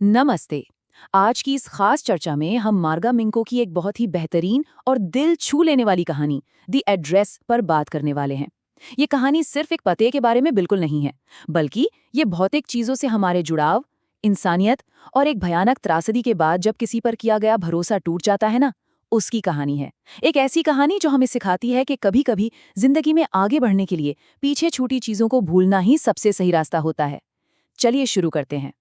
नमस्ते। आज की इस खास चर्चा में हम मार्गा मिंको की एक बहुत ही बेहतरीन और दिल छू लेने वाली कहानी द एड्रेस पर बात करने वाले हैं। ये कहानी सिर्फ एक पते के बारे में बिल्कुल नहीं है, बल्कि ये भौतिक चीजों से हमारे जुड़ाव, इंसानियत और एक भयानक त्रासदी के बाद जब किसी पर किया गया भरोसा टूट जाता है ना, उसकी कहानी है। एक ऐसी कहानी जो हमें सिखाती है कि कभी-कभी जिंदगी में आगे बढ़ने के लिए पीछे छूटी चीजों को भूलना ही सबसे सही रास्ता होता है। चलिए शुरू करते हैं।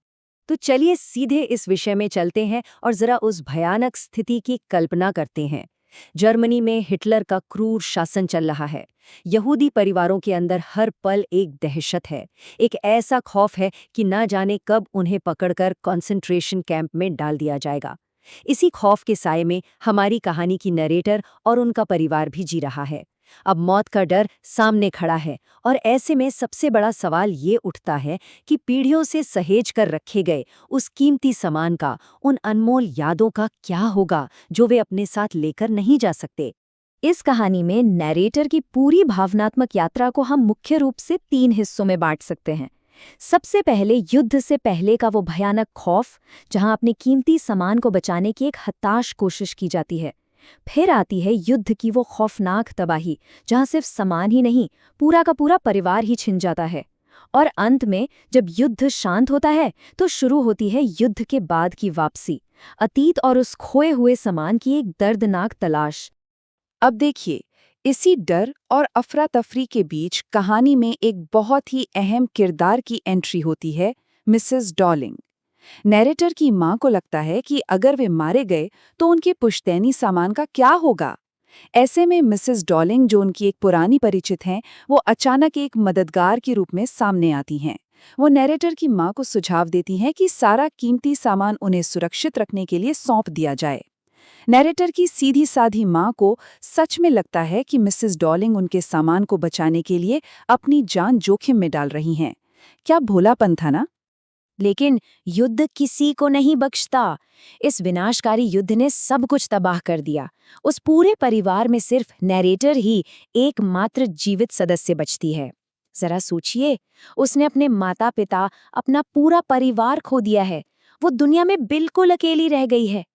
तो चलिए सीधे इस विषय में चलते हैं और जरा उस भयानक स्थिति की कल्पना करते हैं। जर्मनी में हिटलर का क्रूर शासन चल रहा है। यहूदी परिवारों के अंदर हर पल एक दहशत है। एक ऐसा खौफ है कि ना जाने कब उन्हें पकड़कर कंसंट्रेशन कैंप में डाल दिया जाएगा। इसी खौफ के साए में हमारी कहानी की नरेटर और उनका परिवार भी जी रहा है। अब मौत का डर सामने खड़ा है और ऐसे में सबसे बड़ा सवाल ये उठता है कि पीढ़ियों से सहेज कर रखे गए उस कीमती सामान का, उन अनमोल यादों का क्या होगा जो वे अपने साथ लेकर नहीं जा सकते। इस कहानी में नैरेटर की पूरी भावनात्मक यात्रा को हम मुख्य रूप से 3 हिस्सों में बांट सकते हैं। सबसे पहले युद्ध से पहले का वो भयानक खौफ, जहां अपने कीमती सामान को बचाने की एक हताश कोशिश की जाती है। फिर आती है युद्ध की वो खौफनाक तबाही, जहां सिर्फ सामान ही नहीं, पूरा का पूरा परिवार ही छिन जाता है। और अंत में जब युद्ध शांत होता है तो शुरू होती है युद्ध के बाद की वापसी, अतीत और उस खोए हुए सामान की एक दर्दनाक तलाश। अब देखिए, इसी डर और अफरा तफरी के बीच कहानी में एक बहुत ही अहम किरदार की एंट्री होती है, मिसेस डॉलिंग। नैरेटर की मां को लगता है कि अगर वे मारे गए तो उनके पुश्तैनी सामान का क्या होगा। ऐसे में मिसेस डॉलिंग, जो उनकी एक पुरानी परिचित हैं, वो अचानक एक मददगार के रूप में सामने आती हैं। वो नैरेटर की मां को सुझाव देती हैं कि सारा कीमती सामान उन्हें सुरक्षित रखने के लिए सौंप दिया जाए। नैरेटर की सीधी साधी मां को सच में लगता है कि मिसेस डॉलिंग उनके सामान को बचाने के लिए अपनी जान जोखिम में डाल रही हैं। क्या भोलापन था ना। लेकिन युद्ध किसी को नहीं बख्शता। इस विनाशकारी युद्ध ने सब कुछ तबाह कर दिया। उस पूरे परिवार में सिर्फ नैरेटर ही एकमात्र जीवित सदस्य बचती है। जरा सोचिए, उसने अपने माता पिता, अपना पूरा परिवार खो दिया है। वो दुनिया में बिल्कुल अकेली रह गई है।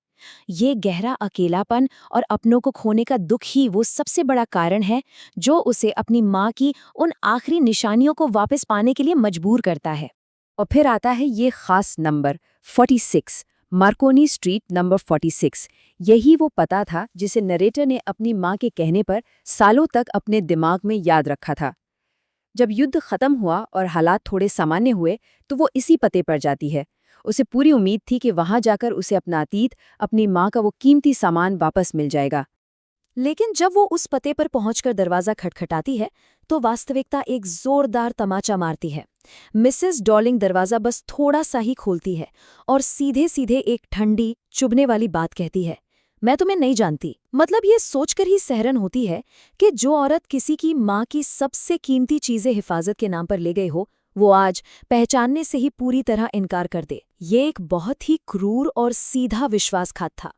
ये गहरा अकेलापन और अपनों को खोने का दुख ही वो सबसे बड़ा कारण है जो उसे अपनी माँ की उन आखिरी निशानियों को वापस पाने के लिए मजबूर करता है। और फिर आता है ये खास नंबर 46, मार्कोनी स्ट्रीट नंबर 46। यही वो पता था जिसे नरेटर ने अपनी माँ के कहने पर सालों तक अपने दिमाग में याद रखा था। जब युद्ध खत्म हुआ और हालात थोड़े सामान्य हुए तो वो इसी पते पर जाती है। उसे पूरी उम्मीद थी कि वहां जाकर उसे अपना अतीत, अपनी माँ का वो कीमती सामान वापस मिल जाएगा। लेकिन जब वो उस पते पर पहुंचकर दरवाजा खटखटाती है तो वास्तविकता एक जोरदार तमाचा मारती है। मिसेस डॉलिंग दरवाजा बस थोड़ा सा ही खोलती है और सीधे सीधे एक ठंडी, चुभने वाली बात कहती है, मैं तुम्हें नहीं जानती। मतलब ये सोचकर ही सहरन होती है कि जो औरत किसी की माँ की सबसे कीमती चीजें हिफाजत के नाम पर ले गई हो, वो आज पहचानने से ही पूरी तरह इनकार कर दे। ये एक बहुत ही क्रूर और सीधा विश्वासघात था।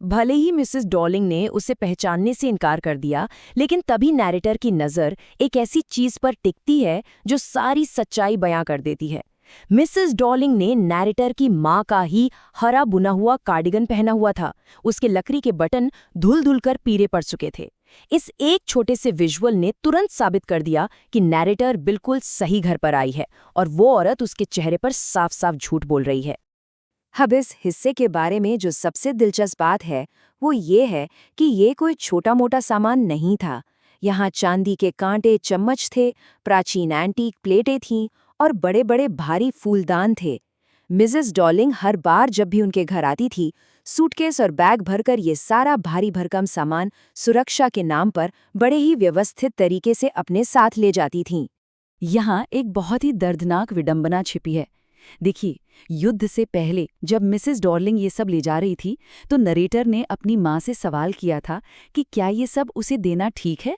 भले ही मिसेस डॉलिंग ने उसे पहचानने से इनकार कर दिया, लेकिन तभी नैरेटर की नज़र एक ऐसी चीज पर टिकती है जो सारी सच्चाई बयां कर देती है। मिसेस डॉलिंग ने नैरेटर की माँ का ही हरा बुना हुआ कार्डिगन पहना हुआ था। उसके लकड़ी के बटन धुल-धुल कर पीले पड़ चुके थे। इस एक छोटे से विजुअल ने तुरंत साबित कर दिया कि नैरेटर बिल्कुल सही घर पर आई है और वो औरत उसके चेहरे पर साफ-साफ झूठ बोल रही है। अब इस हिस्से के बारे में जो सबसे दिलचस्प बात है वो ये है कि ये कोई छोटा मोटा सामान नहीं था। यहाँ चांदी के कांटे चम्मच थे, प्राचीन एंटीक प्लेटें थीं और बड़े बड़े भारी फूलदान थे। मिसेस डॉलिंग हर बार जब भी उनके घर आती थी, सूटकेस और बैग भरकर ये सारा भारी भरकम सामान सुरक्षा के नाम पर बड़े ही व्यवस्थित तरीके से अपने साथ ले जाती थीं। यहाँ एक बहुत ही दर्दनाक विडंबना छिपी है। देखिए, युद्ध से पहले जब मिसेस डॉर्लिंग ये सब ले जा रही थी तो नरेटर ने अपनी माँ से सवाल किया था कि क्या ये सब उसे देना ठीक है।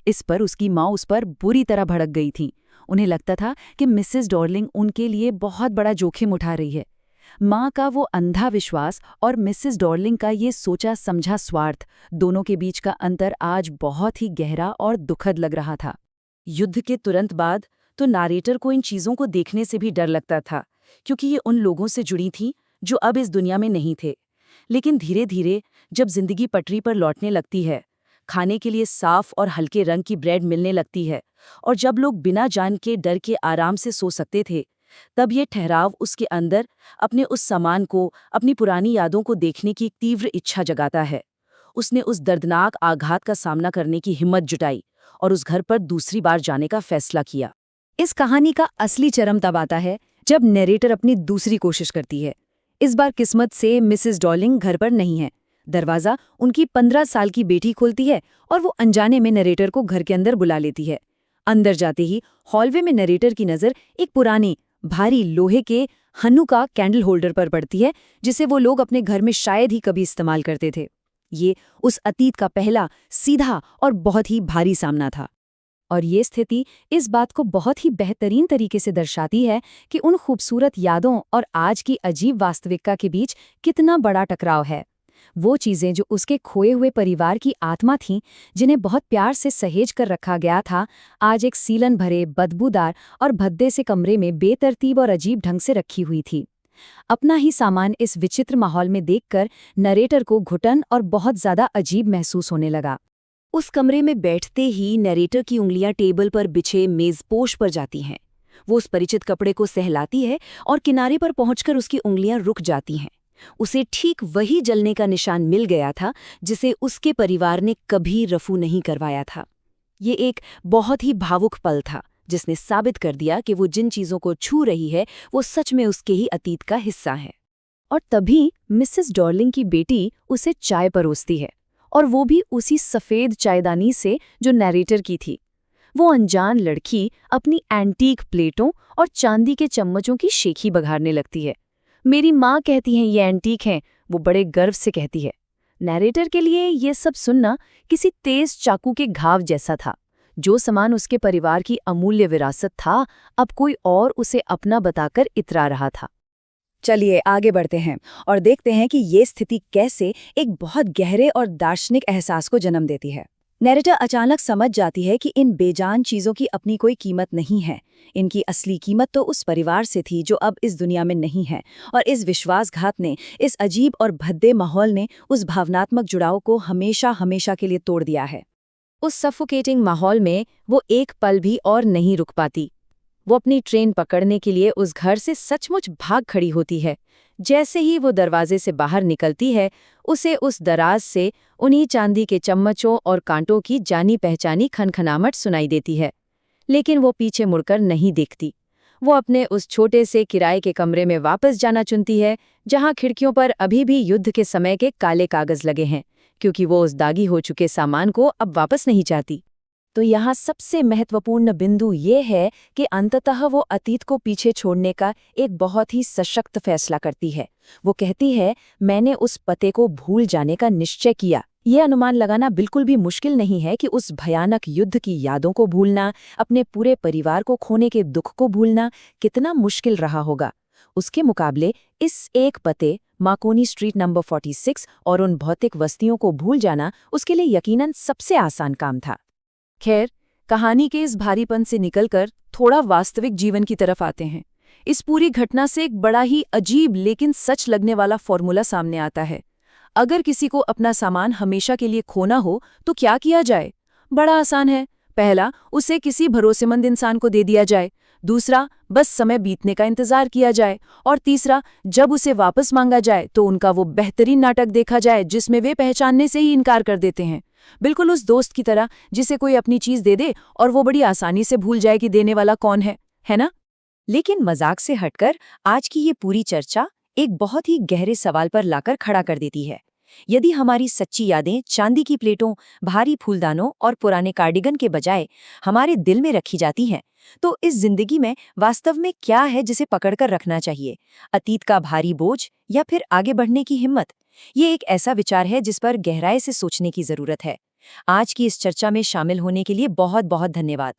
इस पर उसकी माँ उस पर बुरी तरह भड़क गई थी। उन्हें लगता था कि मिसेस डॉर्लिंग उनके लिए बहुत बड़ा जोखिम उठा रही है। माँ का वो अंधा विश्वास और मिसेस डॉर्लिंग का ये सोचा समझा स्वार्थ, दोनों के बीच का अंतर आज बहुत ही गहरा और दुखद लग रहा था। युद्ध के तुरंत बाद तो नरेटर को इन चीज़ों को देखने से भी डर लगता था, क्योंकि ये उन लोगों से जुड़ी थीं जो अब इस दुनिया में नहीं थे। लेकिन धीरे धीरे जब जिंदगी पटरी पर लौटने लगती है, खाने के लिए साफ और हल्के रंग की ब्रेड मिलने लगती है, और जब लोग बिना जान के डर के आराम से सो सकते थे, तब ये ठहराव उसके अंदर अपने उस सामान को, अपनी पुरानी यादों को देखने की एक तीव्र इच्छा जगाता है। उसने उस दर्दनाक आघात का सामना करने की हिम्मत जुटाई और उस घर पर दूसरी बार जाने का फैसला किया। इस कहानी का असली चरम तब आता है जब नरेटर अपनी दूसरी कोशिश करती है। इस बार किस्मत से मिसेस डॉलिंग घर पर नहीं है। दरवाजा उनकी 15 साल की बेटी खोलती है और वो अनजाने में नरेटर को घर के अंदर बुला लेती है। अंदर जाते ही हॉलवे में नरेटर की नज़र एक पुराने भारी लोहे के हनुका कैंडल होल्डर पर पड़ती है, जिसे वो लोग अपने घर में शायद ही कभी इस्तेमाल करते थे। ये उस अतीत का पहला सीधा और बहुत ही भारी सामना था। और ये स्थिति इस बात को बहुत ही बेहतरीन तरीके से दर्शाती है कि उन खूबसूरत यादों और आज की अजीब वास्तविकता के बीच कितना बड़ा टकराव है। वो चीज़ें जो उसके खोए हुए परिवार की आत्मा थीं, जिन्हें बहुत प्यार से सहेज कर रखा गया था, आज एक सीलन भरे, बदबूदार और भद्दे से कमरे में बेतरतीब और अजीब ढंग से रखी हुई थी। अपना ही सामान इस विचित्र माहौल में देखकर नरेटर को घुटन और बहुत ज्यादा अजीब महसूस होने लगा। उस कमरे में बैठते ही नरेटर की उंगलियां टेबल पर बिछे मेजपोश पर जाती हैं। वो उस परिचित कपड़े को सहलाती है और किनारे पर पहुंचकर उसकी उंगलियां रुक जाती हैं। उसे ठीक वही जलने का निशान मिल गया था जिसे उसके परिवार ने कभी रफू नहीं करवाया था। ये एक बहुत ही भावुक पल था जिसने साबित कर दिया कि वो जिन चीज़ों को छू रही है वो सच में उसके ही अतीत का हिस्सा है। और तभी मिसेस डॉर्लिंग की बेटी उसे चाय परोसती है, और वो भी उसी सफ़ेद चायदानी से जो नरेटर की थी। वो अनजान लड़की अपनी एंटीक प्लेटों और चांदी के चम्मचों की शेखी बघारने लगती है। मेरी माँ कहती हैं ये एंटीक हैं, वो बड़े गर्व से कहती है। नरेटर के लिए ये सब सुनना किसी तेज चाकू के घाव जैसा था। जो सामान उसके परिवार की अमूल्य विरासत था, अब कोई और उसे अपना बताकर इतरा रहा था। चलिए आगे बढ़ते हैं और देखते हैं कि ये स्थिति कैसे एक बहुत गहरे और दार्शनिक एहसास को जन्म देती है। नैरेटर अचानक समझ जाती है कि इन बेजान चीज़ों की अपनी कोई कीमत नहीं है। इनकी असली कीमत तो उस परिवार से थी जो अब इस दुनिया में नहीं है, और इस विश्वासघात ने, इस अजीब और भद्दे माहौल ने उस भावनात्मक जुड़ाव को हमेशा हमेशा के लिए तोड़ दिया है। उस सफोकेटिंग माहौल में वो एक पल भी और नहीं रुक पाती। वो अपनी ट्रेन पकड़ने के लिए उस घर से सचमुच भाग खड़ी होती है। जैसे ही वो दरवाजे से बाहर निकलती है, उसे उस दराज से उन्हीं चांदी के चम्मचों और कांटों की जानी पहचानी खनखनाहट सुनाई देती है। लेकिन वो पीछे मुड़कर नहीं देखती। वो अपने उस छोटे से किराए के कमरे में वापस जाना चुनती है, जहां खिड़कियों पर अभी भी युद्ध के समय के काले कागज लगे हैं, क्योंकि वो उस दागी हो चुके सामान को अब वापस नहीं चाहती। तो यहाँ सबसे महत्वपूर्ण बिंदु ये है कि अंततः वो अतीत को पीछे छोड़ने का एक बहुत ही सशक्त फैसला करती है। वो कहती है, मैंने उस पते को भूल जाने का निश्चय किया। ये अनुमान लगाना बिल्कुल भी मुश्किल नहीं है कि उस भयानक युद्ध की यादों को भूलना, अपने पूरे परिवार को खोने के दुख को भूलना कितना मुश्किल रहा होगा। उसके मुकाबले इस एक पते, मार्कोनी स्ट्रीट नंबर 46, और उन भौतिक वस्तियों को भूल जाना उसके लिए यकीनन सबसे आसान काम था। खैर, कहानी के इस भारीपन से निकलकर थोड़ा वास्तविक जीवन की तरफ आते हैं। इस पूरी घटना से एक बड़ा ही अजीब लेकिन सच लगने वाला फॉर्मूला सामने आता है। अगर किसी को अपना सामान हमेशा के लिए खोना हो तो क्या किया जाए? बड़ा आसान है। पहला, उसे किसी भरोसेमंद इंसान को दे दिया जाए। दूसरा, बस समय बीतने का इंतजार किया जाए। और तीसरा, जब उसे वापस मांगा जाए तो उनका वो बेहतरीन नाटक देखा जाए जिसमें वे पहचानने से ही इनकार कर देते हैं। बिल्कुल उस दोस्त की तरह जिसे कोई अपनी चीज दे दे और वो बड़ी आसानी से भूल जाए कि देने वाला कौन है ना? लेकिन मजाक से हटकर आज की ये पूरी चर्चा एक बहुत ही गहरे सवाल पर लाकर खड़ा कर देती है। यदि हमारी सच्ची यादें चांदी की प्लेटों, भारी फूलदानों और पुराने कार्डिगन के बजाय हमारे दिल में रखी जाती हैं, तो इस जिंदगी में वास्तव में क्या है जिसे पकड़कर रखना चाहिए? अतीत का भारी बोझ या फिर आगे बढ़ने की हिम्मत? ये एक ऐसा विचार है जिस पर गहराई से सोचने की जरूरत है। आज की इस चर्चा में शामिल होने के लिए बहुत बहुत धन्यवाद।